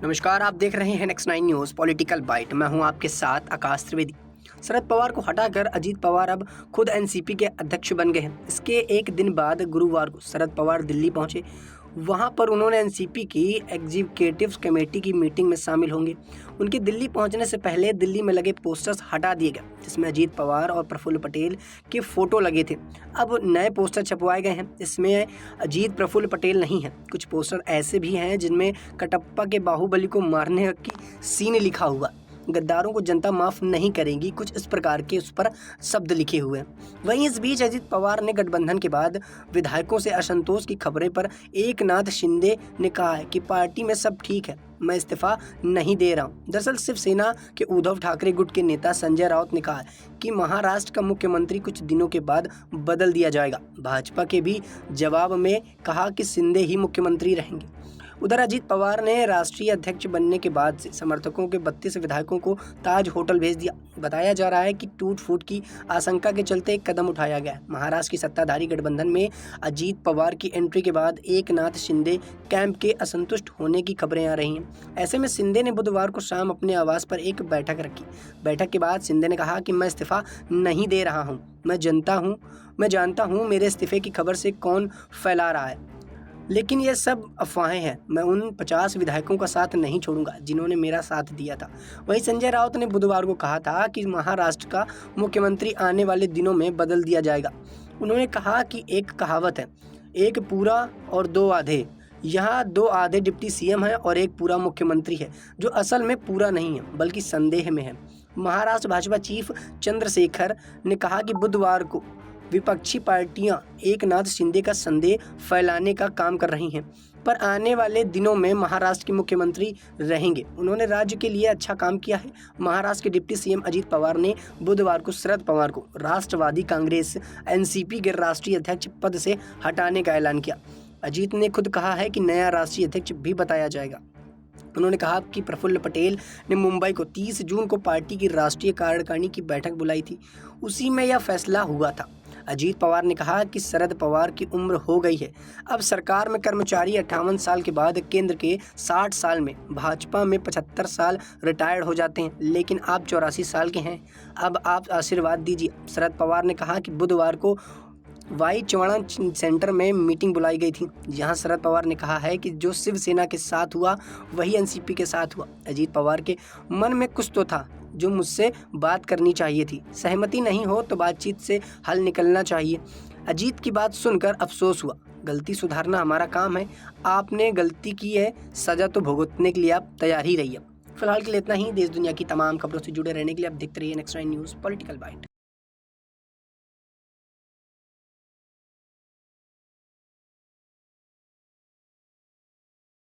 नमस्कार, आप देख रहे हैं नेक्स्ट 9 न्यूज़ पॉलिटिकल बाइट। मैं हूं आपके साथ आकाश त्रिवेदी। शरद पवार को हटाकर अजीत पवार अब खुद एनसीपी के अध्यक्ष बन गए हैं। इसके एक दिन बाद गुरुवार को शरद पवार दिल्ली पहुंचे। वहां पर उन्होंने एनसीपी की एग्जीक्यूटिव कमेटी की मीटिंग में शामिल होंगे। उनके दिल्ली पहुंचने से पहले दिल्ली में लगे पोस्टर्स हटा दिए गए, जिसमें अजीत पवार और प्रफुल्ल पटेल के फोटो लगे थे। अब नए पोस्टर छपवाए गए हैं। इसमें अजीत प्रफुल्ल पटेल नहीं है। कुछ पोस्टर ऐसे भी हैं जिनमें कटप्पा के बाहुबली को मारने की सीन लिखा हुआ, गद्दारों को जनता माफ नहीं करेगी, कुछ इस प्रकार के उस पर शब्द लिखे हुए हैं। वहीं इस बीच अजीत पवार ने गठबंधन के बाद विधायकों से असंतोष की खबरें पर एकनाथ शिंदे ने कहा है कि पार्टी में सब ठीक है, मैं इस्तीफा नहीं दे रहा हूं। दरअसल शिवसेना के उद्धव ठाकरे गुट के नेता संजय राउत ने कहा है कि महाराष्ट्र का मुख्यमंत्री कुछ दिनों के बाद बदल दिया जाएगा। भाजपा के भी जवाब में कहा कि शिंदे ही मुख्यमंत्री रहेंगे। उधर अजीत पवार ने राष्ट्रीय अध्यक्ष बनने के बाद से समर्थकों के 32 विधायकों को ताज होटल भेज दिया। बताया जा रहा है कि टूट फूट की आशंका के चलते एक कदम उठाया गया। महाराष्ट्र की सत्ताधारी गठबंधन में अजीत पवार की एंट्री के बाद एकनाथ शिंदे कैंप के असंतुष्ट होने की खबरें आ रही हैं। ऐसे में शिंदे ने बुधवार को शाम अपने आवास पर एक बैठक रखी। बैठक के बाद शिंदे ने कहा कि मैं इस्तीफा नहीं दे रहा हूँ। मैं जानता हूँ मेरे इस्तीफे की खबर से कौन फैला रहा है, लेकिन ये सब अफवाहें हैं। मैं उन 50 विधायकों का साथ नहीं छोड़ूंगा जिन्होंने मेरा साथ दिया था। वहीं संजय राउत ने बुधवार को कहा था कि महाराष्ट्र का मुख्यमंत्री आने वाले दिनों में बदल दिया जाएगा। उन्होंने कहा कि एक कहावत है, एक पूरा और दो आधे। यहाँ 2 आधे डिप्टी सीएम हैं और एक पूरा मुख्यमंत्री है, जो असल में पूरा नहीं है बल्कि संदेह में है। महाराष्ट्र भाजपा चीफ चंद्रशेखर ने कहा कि बुधवार को विपक्षी पार्टियां एकनाथ शिंदे का संदेह फैलाने का काम कर रही हैं, पर आने वाले दिनों में महाराष्ट्र के मुख्यमंत्री रहेंगे। उन्होंने राज्य के लिए अच्छा काम किया है। महाराष्ट्र के डिप्टी सीएम अजीत पवार ने बुधवार को शरद पवार को राष्ट्रवादी कांग्रेस एनसीपी के राष्ट्रीय अध्यक्ष पद से हटाने का ऐलान किया। अजीत ने खुद कहा है कि नया राष्ट्रीय अध्यक्ष भी बताया जाएगा। उन्होंने कहा कि प्रफुल्ल पटेल ने मुंबई को 30 जून को पार्टी की राष्ट्रीय कार्यकारिणी की बैठक बुलाई थी, उसी में यह फैसला हुआ था। अजीत पवार ने कहा कि शरद पवार की उम्र हो गई है। अब सरकार में कर्मचारी 58 साल के बाद केंद्र के 60 साल में, भाजपा में 75 साल रिटायर्ड हो जाते हैं, लेकिन आप 84 साल के हैं। अब आप आशीर्वाद दीजिए। शरद पवार ने कहा कि बुधवार को वाई चवाणा सेंटर में मीटिंग बुलाई गई थी, जहां शरद पवार ने कहा है कि जो शिवसेना के साथ हुआ वही एनसीपी के साथ हुआ। अजीत पवार के मन में कुछ तो था जो मुझसे बात करनी चाहिए थी। सहमति नहीं हो तो बातचीत से हल निकलना चाहिए। अजीत की बात सुनकर अफसोस हुआ। गलती सुधारना हमारा काम है। आपने गलती की है, सजा तो भुगतने के लिए आप तैयार ही रहिए। फिलहाल के लिए इतना ही। देश दुनिया की तमाम खबरों से जुड़े रहने के लिए आप देखते रहिए नेक्स्ट 9 न्यूज़ पॉलिटिकल बाइट।